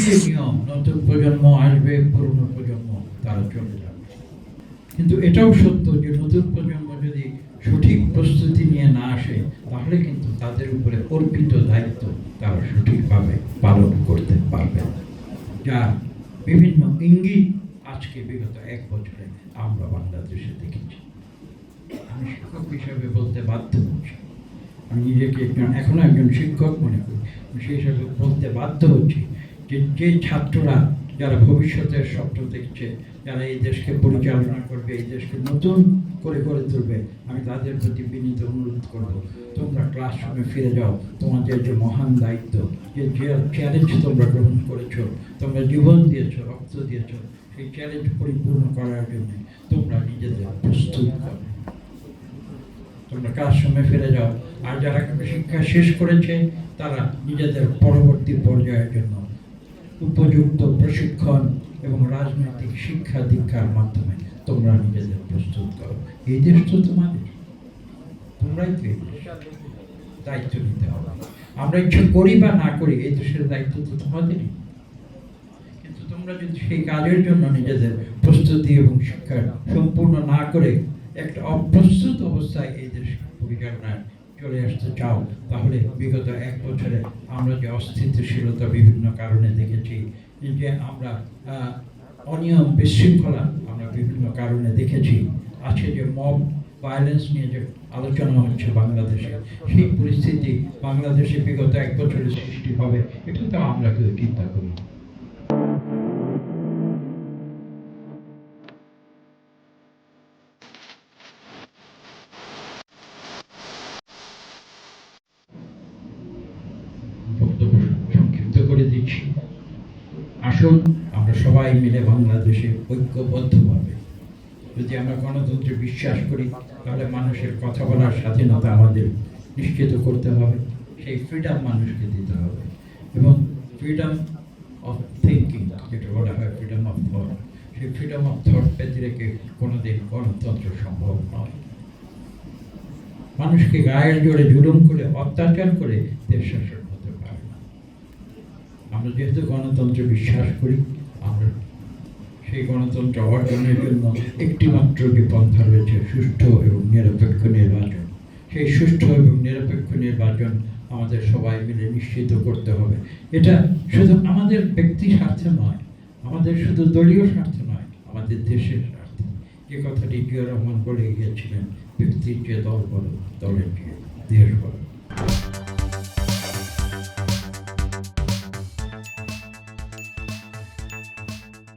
প্রকৃতির নিয়ম, নতুন প্রজন্ম আসবে, পুরনো প্রজন্ম তারা চলে যাবে। কিন্তু এটাও সত্য যে নতুন প্রজন্ম যদি সঠিক প্রস্তুতি নিয়ে না আসে, তাহলে কিন্তু তাদের উপরে অর্পিত দায়িত্ব তারা সঠিকভাবে পালন করতে পারবে না। যা বিভিন্ন ইঙ্গিত আজকে বিগত 1 বছরে আমরা বাংলাদেশে দেখেছি। আমি শিক্ষক হিসাবে বলতে বাধ্য হচ্ছি, আমি নিজেকে এখনো একজন শিক্ষক মনে করি, সেই হিসাবে বলতে বাধ্য হচ্ছি যে ছাত্ররা যারা ভবিষ্যতের স্বপ্ন দেখছে, যারা এই দেশকে পরিচালনা করবে, এই দেশকে নতুন করে গড়ে তুলবে, আমি তাদের প্রতি বিনীত অনুরোধ করব, তোমরা ক্লাসরুমে ফিরে যাও। তোমাদের যে মহান দায়িত্ব, যে চ্যালেঞ্জ তোমরা গ্রহণ করেছো, তোমরা জীবন দিয়েছো, রক্ত দিয়েছো, সেই চ্যালেঞ্জ পরিপূর্ণ করার জন্য তোমরা নিজেদের প্রস্তুত করো। তোমরা ক্লাসরুমে ফিরে যাও। আর যারা শিক্ষা শেষ করেছে তারা নিজেদের পরবর্তী পর্যায়ের জন্য উপযুক্ত প্রশিক্ষণ এবং রাজনৈতিক শিক্ষা দীক্ষার মাধ্যমে তোমরা নিজেদের প্রস্তুত করো। এই দেশ তো তোমাদের, তোমরাই তো এই দেশ, দায়িত্ব নিতে হবে। আমরা ইচ্ছা করি বা না করি, এই দেশের দায়িত্ব তো তোমাদেরই। কিন্তু তোমরা যদি সেই কাজের জন্য নিজেদের প্রস্তুতি এবং শিক্ষা সম্পূর্ণ না করে একটা অপ্রস্তুত অবস্থায় এই দেশ পরিচালনায় চলে আসতে চাও, তাহলে বিগত 1 বছরে আমরা যে অস্থিতিশীলতা বিভিন্ন কারণে দেখেছি, যে আমরা অনিয়ম বিশৃঙ্খলা আমরা বিভিন্ন কারণে দেখেছি, আছে যে মব ভায়োলেন্স নিয়ে যে আলোচনা হচ্ছে বাংলাদেশে, সেই পরিস্থিতি বাংলাদেশে বিগত 1 বছরে সৃষ্টি হবে, এটা তো আমরা কেউ চিন্তা করি। সংক্ষিপ্ত করে দিচ্ছি, আসুন আমরা সবাই মিলে বাংলাদেশে ঐক্যবদ্ধভাবে, যদি আমরা গণতন্ত্রে বিশ্বাস করি, তাহলে মানুষের কথা বলার স্বাধীনতা আমাদের নিশ্চিত করতে হবে। সেই ফ্রিডম মানুষকে দিতে হবে, এবং ফ্রিডম অফ থিঙ্কিং যেটা বলা হয়, ফ্রিডম অফ থট, সেই ফ্রিডম অফ থট পেতে রেখে কোনোদিন গণতন্ত্র সম্ভব নয়। মানুষকে গায়ের জোরে জুলুম করে, অত্যাচার করে দেশ শাসন হতে পারে না। আমরা যেহেতু গণতন্ত্রে বিশ্বাস করি, আমরা সেই গণতন্ত্র অর্জনের জন্য একটিমাত্র যে পন্থা রয়েছে, সুষ্ঠু এবং নিরপেক্ষ নির্বাচন। সেই সুষ্ঠু এবং নিরপেক্ষ নির্বাচন আমাদের সবাই মিলে নিশ্চিত করতে হবে। এটা শুধু আমাদের ব্যক্তি স্বার্থে নয়, আমাদের শুধু দলীয় স্বার্থে নয়, আমাদের দেশের স্বার্থে। যে কথাটি জিয়া রহমান বলে গিয়েছিলেন, ব্যক্তির যে দল বলো, দলের যে দেশ বলো।